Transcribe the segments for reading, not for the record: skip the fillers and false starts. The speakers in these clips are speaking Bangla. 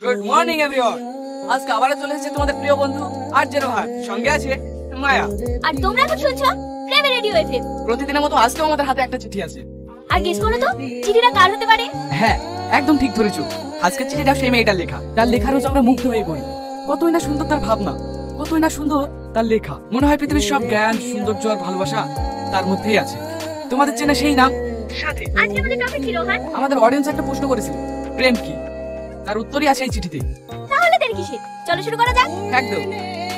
Good morning everyone. আজকে আবার চলে এসেছে তোমাদের প্রিয় বন্ধু আরজে রোহান, সঙ্গে আছে মায়া। আর তোমরা এখন শুনছো প্রেমে রেডিও এফএম। প্রতিদিনের মতো আজকেও আমাদের হাতে একটা চিঠি আছে। আর গেস করো তো চিঠিটা কার হতে পারে? হ্যাঁ, একদম ঠিক ধরেছো। আজকের চিঠিটা সেই মেয়েটার লেখা। তার লেখার রোজ আমরা মুগ্ধ হয়ে পড়ি। কতই না সুন্দর তার ভাবনা, কতই না সুন্দর তার লেখা। মনে হয় পৃথিবীর সব জ্ঞান, সৌন্দর্য আর ভালোবাসা তার মধ্যেই আছে। তোমাদের চেনা সেই নাম সাথী। আজকে আমাদের টপিক কি রোহান? আমাদের অডিয়েন্স একটা প্রশ্ন করেছিল, প্রেম কি? তার উত্তরই আছে এই চিঠিতে। তাহলে দেরি কিসের, চলো শুরু করা যাক। একদম।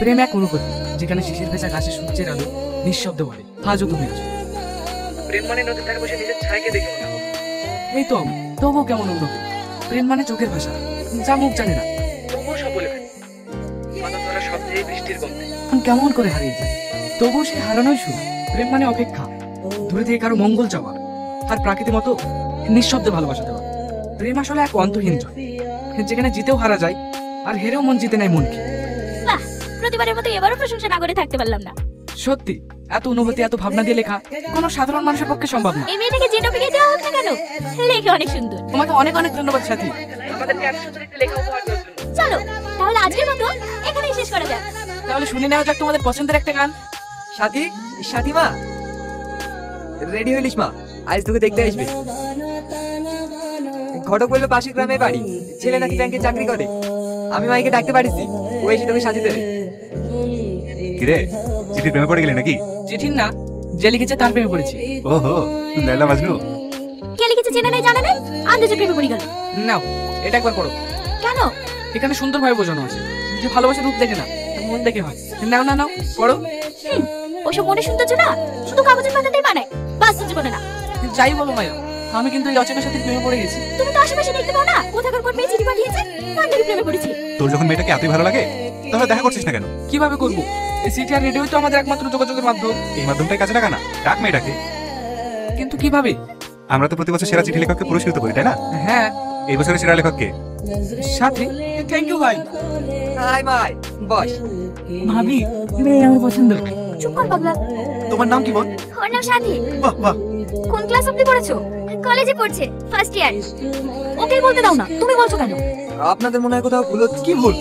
প্রেম এক অনুভূতি, যেখানে শিশির ভেজা ঘাসে সূর্যের আলো নিঃশব্দে বলে আজও তুমি আছো। প্রেম মানে নদীর ধারে বসে নিজের ছায়াকে দেখে মনে হয় এই তো আমি। তবুও কেমন অনুভূতি। প্রেম মানে চোখের ভাষা, যা মুখ জানে না তবুও সব বলে ফেলে। মাথা ধরা শব্দে বৃষ্টির গন্ধে কেমন করে হারিয়ে যায়, তবুও সে হারানোই শুরু। প্রেম মানে অপেক্ষা, দূরে থেকে কারো মঙ্গল চাওয়া, আর প্রাকৃতিক মতো নিঃশব্দে ভালোবাসা দেওয়া। প্রেম আসলে এক অন্তহীন জয়, যেখানে জিতেও হারা যায় আর হেরেও মন জিতে নেয় মনকে। বাহ, প্রতিবারের মতো এবারও প্রশংসা না করে থাকতে পারলাম না। সত্যি, এত অনুভূতি, এত ভাবনা দিয়ে লেখা কোনো সাধারণ মানুষের পক্ষে সম্ভব না। এই মেয়েটাকে যে টপিকে দেওয়া হোক না কেন, লেখা অনেক সুন্দর। তোমাকে অনেক অনেক ধন্যবাদ সাথী, আমাদেরকে এত সুন্দর একটা লেখা উপহার দেওয়ার জন্য। চলো তাহলে আজকের মতো এখানেই শেষ করা যাক। তাহলে শুনে নেওয়া যাক তোমাদের পছন্দের একটা গান। সাথী, সাথী মা রেডি হইলিস মা, আজ তোকে দেখতে আসবে। ঘটক বললো পাশের গ্রামে বাড়ি, ছেলে নাকি ব্যাংকে চাকরি করে। আমি মাইকে ডাকতে পারিছি, ও এসে তোকে সাজিয়ে দেবে। কিরে, চিঠি প্রেমে পড়ে গেলি নাকি? চিঠির না, যে লিখেছে তার প্রেমে পড়েছি। ওহো, লাইলা মাজনু। কে লিখেছে জেনে নেই জানা নেই, আন্দাজে প্রেমে পড়ে গেল। নাও এটা একবার পড়ো। কেন? এখানে সুন্দরভাবে বোঝানো আছে যে ভালোবাসার রূপ দেখে না, মন দেখে হয়। নাও নাও নাও পড়ো। ওসব মনে সৌন্দর্য না, শুধু কাগজের পাতাতেই বানায়, বাস্তব জীবনে না। যাই বলো মায়া, আমি কিন্তু এই অচেনার সাথে প্রেমে পড়ে গেছি। তুমি তো আশেপাশে দেখতে পাও না কোথাকার কোন মেয়ে চিঠি পাঠিয়েছে, তার থেকে প্রেমে পড়েছি। তোর যখন মেয়েটাকে এতই ভালো লাগে, তাহলে দেখা করছিস না কেন? কিভাবে করবো? এই সিটি আর রেডিও তো আমাদের একমাত্র যোগাযোগের মাধ্যম। এই মাধ্যমটাই কাজে লাগা না, ডাক মেয়েটাকে। কিন্তু কিভাবে? আমরা তো প্রতি বছর সেরা চিঠি লেখককে পুরস্কৃত করি, তাই না? হ্যাঁ, এই বছরের সেরা লেখককে সাথী। থ্যাংক ইউ ভাই। হাই মাই, বস। ভাবি, মেয়ে আমার পছন্দ। চুপ কর পাগলা। তোমার নাম কি বল? ওর নাম সাথী। বাহ বাহ। কোন ক্লাস অবধি পড়েছো? কলেজে পড়ছে, ফার্স্ট ইয়ার। ওকে বলতে দাও না, তুমি বলছো কেন? আপনাদের মনে হয় কোথাও ভুল হচ্ছে। কি ভুল?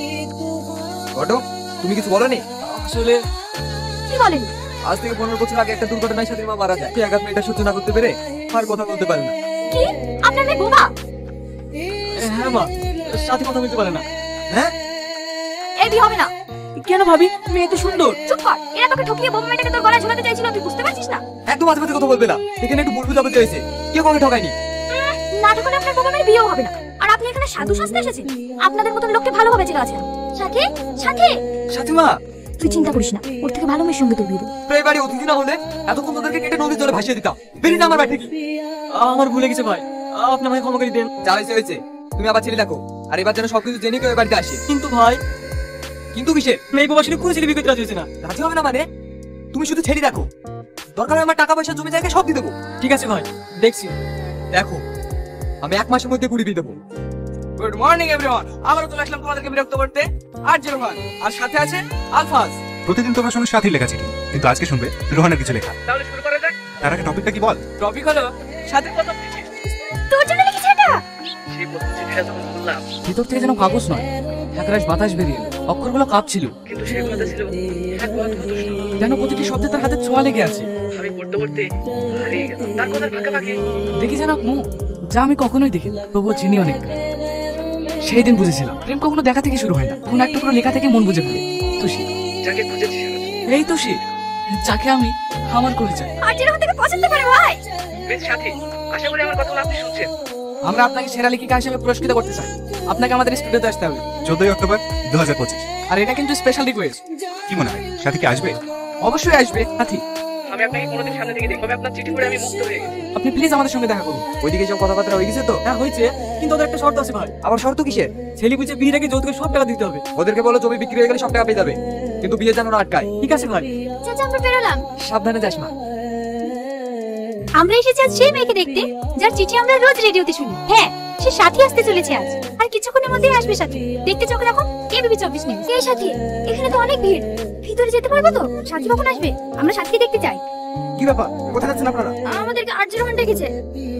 ঘটক, তুমি কিছু বলনি? আসলে কি বলেন? আজ থেকে 15 বছর আগে একটা দুর্ঘটনায় সাথীর মা মারা যায়। আঘাত মেয়েটা সহ্য না করতে পেরে আর কথা বলতে পারে না। কি? আপনার মেয়ে বোবা? হ্যাঁ মা, সাথী কথা বলতে পারে না। হ্যাঁ, এই বিয়ে হবে না। কেন ভাবি? মেয়ে তো সুন্দর। চুপ কর, এরা তোকে ঠকিয়ে বোবা মেয়েটাকে তোর গলায় ঝুলাতে চাইছিল, তুই বুঝতে পারছিস না? একদম মাঝে মাঝে কথা বলবে না, এখানে একটু ভুল বুঝাবুঝি হয়েছে। কেউ কাউকে ঠকায়নি। না ঠকালে আপনার বোবা মেয়ের বিয়েও হবে না। আর আপনি এখানে সাধু সাজতে এসেছেন? আপনাদের মতন লোককে ভালোভাবে চেনা আছে। সাথী, সাথী, সাথী মা, তুই চিন্তা করিস না, ওর থেকে ভালো মেয়ের সঙ্গে তোর বিয়ে দেবো। প্রায় বাড়ি অতিথি না হলে এতক্ষণ তোদেরকে কেটে নদীর জলে ভাসিয়ে দিতাম। বেরিয়ে না আমার বাড়ি থেকে। আমার ভুলে গেছে ভাই, আপনি আমাকে ক্ষমা করে দেন। যা হয়েছে হয়েছে, তুমি আবার ছেলে দেখো। আর এবার যেন সবকিছু জেনে কেউ এ বাড়িতে আসে। কিন্তু ভাই, কিন্তু কিসের? মেয়ে প্রবাসী কোনো ছেলে বিয়ে করতে রাজি হয়েছে না। রাজি হবে না মানে? তুমি শুধু ছেড়ে দেখো, দরকার হয় আমার টাকা পয়সা জমি জায়গা সব দিয়ে দেবো। ঠিক আছে ভাই, দেখছি। দেখো, আমি 1 মাসের মধ্যে কুড়ি দিয়ে দেবো। Good morning everyone. আবারও চলে আসলাম তোমাদেরকে বিরক্ত করতে। আরজে রোহান, আর সাথে আছে আলফাজ। প্রতিদিন তোমরা শুনো সাথীর লেখা চিঠি, কিন্তু আজকে শুনবে রোহানের কিছু লেখা। তাহলে শুরু করা যাক। তার আগে টপিকটা কি বল? টপিক হলো সাথীর প্রথম চিঠি। তোর জন্য লিখেছে এটা? সেই প্রথম চিঠিটা যখন খুললাম, ভিতর থেকে যেন কাগজ নয়, একরাশ বাতাস বেরিয়ে এলো। অক্ষরগুলো কাঁপছিল, কিন্তু সেই কথা ছিল এক অদ্ভুত সুর। যেন প্রতিটি শব্দে তার হাতে ছোঁয়া লেগে আছে। আমি পড়তে পড়তে হারিয়ে গেলাম তার কথার ফাঁকে ফাঁকে। দেখি যেন এক মুখ, যা আমি কখনোই দেখিনি, তবুও চিনি অনেক। সেই দিন বুঝেছিলাম প্রেম কখনো দেখা থেকে শুরু হয় না, কোন একটা পুরো লেখা থেকে মন বুঝে ফেলে। তুষি, যাকে খুঁজেছি এই তুষি, যাকে আমি আমার করে চাই। আর যেরকম থেকে পছন্দ করে ভাই। বেশ সাথী, আশা করি আমার কথা আপনি শুনছেন। আমরা আপনাকে সেরা লেখিকা হিসেবে পুরস্কৃত করতে চাই। আপনাকে আমাদের স্টুডিওতে আসতে হবে 14 অক্টোবর 2025। আর এটা কিন্তু স্পেশাল রিকোয়েস্ট। কি মনে হয় সাথী কি আসবে? অবশ্যই আসবে সাথী। আমি আপনাকে কোনোদিন সামনে থেকে দেখব, আপনার চিঠি পড়ে আমি মুগ্ধ হয়ে গেছি। আপনি প্লিজ আমাদের সঙ্গে দেখা করুন। ওইদিকে সব কথাবার্তা হয়ে গেছে তো? হ্যাঁ হয়েছে, কিন্তু ওদের একটা শর্ত আছে ভাই। আবার শর্ত কিসের? ছেলে বুঝে বিয়ের আগে যৌতুকে সব টাকা দিতে হবে। ওদেরকে বলো জমি বিক্রি হয়ে গেলে সব টাকা পেয়ে যাবে, কিন্তু বিয়ে যেন না আটকায়। ঠিক আছে ভাই। চাচা, আমরা বেরোলাম। সাবধানে যাস মা। আমরা এসেছি আজ সেই মেয়েকে দেখতে যার চিঠি আমরা রোজ রেডিওতে শুনি। হ্যাঁ, সে সাথী আসতে চলেছে আজ, আর কিছুক্ষণের মধ্যেই আসবে সাথী। দেখতে চোখ রাখুন, এবিপি 24 নিউজ। এই সাথী, এখানে তো অনেক ভিড়, ভিতরে যেতে পারবো তো? সাথী কখন আসবে? আমরা সাথীকে দেখতে চাই। কি ব্যাপার, কোথায় যাচ্ছেন আপনারা? আমাদেরকে আরজে রোহান ডেকেছে।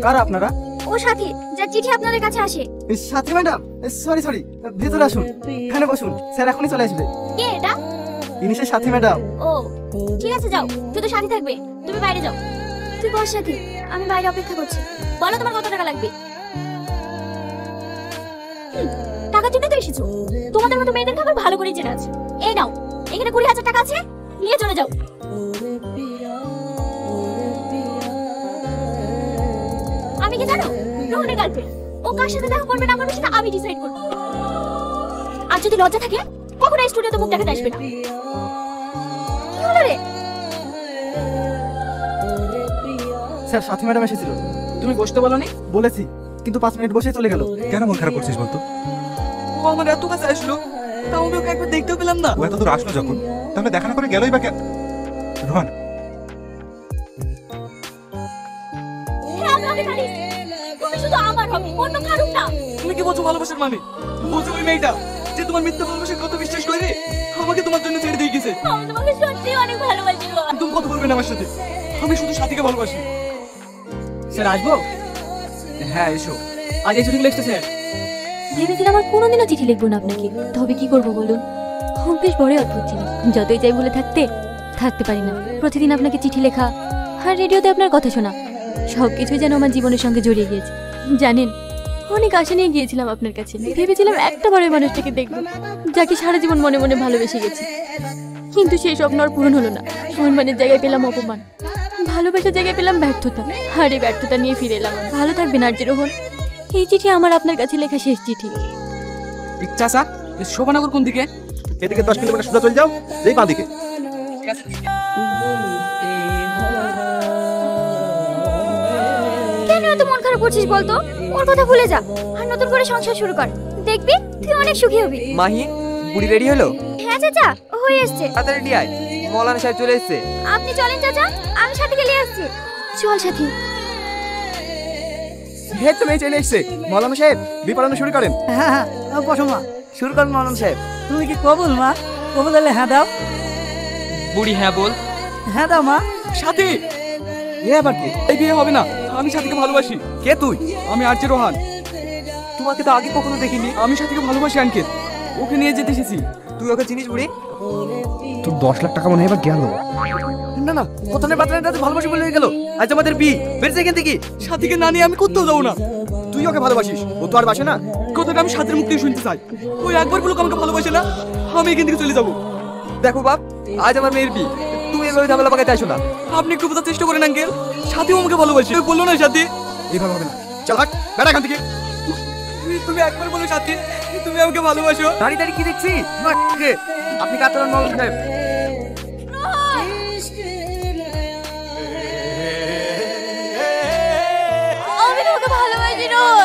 কারা আপনারা? ও সাথী যার চিঠি আপনাদের কাছে আসে। সাথী ম্যাডাম, সরি সরি, ভেতরে আসুন, এখানে বসুন, স্যার এখনই চলে আসবে। কে এটা? ইনি সে সাথী ম্যাডাম। ও ঠিক আছে, যাও, শুধু সাথী থাকবে, তুমি বাইরে যাও। তুই বস সাথী, আমি বাইরে অপেক্ষা করছি। বলো তোমার কত টাকা লাগবে? টাকার জন্য তো এসেছো? তোমাদের মতো মেয়েদের খাবার ভালো করে চেনা আছে। এই নাও, এখানে 20,000 টাকা আছে, নিয়ে চলে যাও। আমি কি জানো? রোহনের গার্লফ্রেন্ড। ও কার সাথে দেখা করবে না করবে সেটা আমি ডিসাইড করব। আর যদি লজ্জা থাকে কখনো এই স্টুডিওতে মুখ দেখাতে আসবে না। কি হলো রে? স্যার সাথী ম্যাডাম এসেছিল। তুমি বসতে বলনি? বলেছি, কিন্তু 5 মিনিট বসে চলে গেল। কেন মন খারাপ করছিস বলতো? ও আমার এত কাছে আসলো, তাও আমি ওকে একবার দেখতেও পেলাম না। ও এত দূর আসলো যখন, তাহলে দেখা না করে গেলই বা কেন? রোহান, হ্যাঁ, আপনাকে জানি। তুমি শুধু আমার হবে, অন্য কারো না। তুমি কি বলছো ভালোবাসার মানে? বলছো ওই মেয়েটা যে তোমার মিথ্যা ভালোবাসার কত বিশ্বাস করে আমাকে তোমার জন্য ছেড়ে দিয়ে গেছে। আমি তোমাকে সত্যি অনেক ভালোবাসি গো। তুমি কথা বলবে না আমার সাথে, আমি শুধু সাথীকে ভালোবাসি। স্যার আসবো? হ্যাঁ এসো। আজ এই ছুটিগুলো এসছে স্যার। ভেবেছিলাম আর কোনোদিনও চিঠি লিখবো না আপনাকে, তবে কি করবো বলুন, বেশ বড় অদ্ভুত ছিল। যতই চাই বলে থাকতে পারি না। প্রতিদিন আপনাকে চিঠি লেখা আর রেডিওতে আপনার কথা শোনা, সবকিছুই যেন আমার জীবনের সঙ্গে জড়িয়ে গিয়েছে। জানেন, অনেক আশা নিয়ে গিয়েছিলাম আপনার কাছে, ভেবেছিলাম একটা বার ওই মানুষটাকে দেখবো যাকে সারা জীবন মনে মনে ভালোবেসে গেছি। কিন্তু সেই স্বপ্ন আর পূরণ হলো না। সম্মানের জায়গায় পেলাম অপমান, ভালোবাসার জায়গায় পেলাম ব্যর্থতা, আর এই ব্যর্থতা নিয়ে ফিরে এলাম। ভালো থাকবেন আরজি রোহন। এই চিঠি আমার আপনার কাছে লেখা শেষ চিঠি। চাচা, শোভানগর কোন দিকে? এদিকে 10 কিলোমিটার সোজা চলে যাও, যেই বাঁ দিকে। কেন এত মন খারাপ করছিস বলতো? ওর কথা ভুলে যা আর নতুন করে সংসার শুরু কর। দেখবি তুই অনেক সুখী হবি। মাহি, বুড়ি রেডি হলো? হ্যাঁ চাচা, হয়ে এসছে। তাড়াতাড়ি রেডি আয়, মৌলানা সাহেব চলে এসেছে। আপনি চলেন চাচা, আমি সাথীকে নিয়ে আসছি। চল সাথী। হে তো মেয়ে চলে এসেছে। মৌলানা সাহেব, বিপড়ানো শুরু করেন। হ্যাঁ হ্যাঁ, বসো মা। শুরু করেন মৌলানা সাহেব। তুমি কি কবুল মা? কবুল হলে হ্যাঁ দাও। বুড়ি হ্যাঁ বল। হ্যাঁ দাও মা। সাথী, এ আবার কি? এই বিয়ে হবে না। আমি সাথীকে ভালোবাসি। কে তুই? আমি আরজি রোহান। তোমাকে তো আগে কখনো দেখিনি। আমি সাথীকে ভালোবাসি আঙ্কেল, ওকে নিয়ে যেতে এসেছি। তুই ওকে চিনিস বুড়ি? তোর 10 লাখ টাকা মনে হয় এবার গেল। না না, প্রথমে বাতরাটা ভালোবাসি বলে হয়ে গেল। আজ আমাদের বিয়ে, বেরছে এখান থেকে। সাথীকে না নিয়ে আমি কোথাও যাবো না। তুই ওকে ভালোবাসিস, ও তো আর বাসে না। কথাটা আমি সাথীর মুখ থেকে শুনতে চাই। ওই একবার বলুক আমাকে ভালোবাসে না, আমি এখান থেকে চলে যাবো। দেখো বাপ, আজ আমার মেয়ের বিয়ে, তুমি এভাবে ঝামেলা পাকাতে আসো না। আপনি একটু বোঝার চেষ্টা করেন আঙ্কেল, সাথীও আমাকে ভালোবাসে। বললো না সাথী? এভাবে হবে না। চল হাট, বেড়া এখান থেকে। তুমি একবার বলো সাথী, তুমি আমাকে ভালোবাসো। দাঁড়িয়ে দাঁড়িয়ে কি দেখছি? আপনি কাতরান মৌলানা সাহেব। আমি তোমাকে ভালোবাসি রোহন।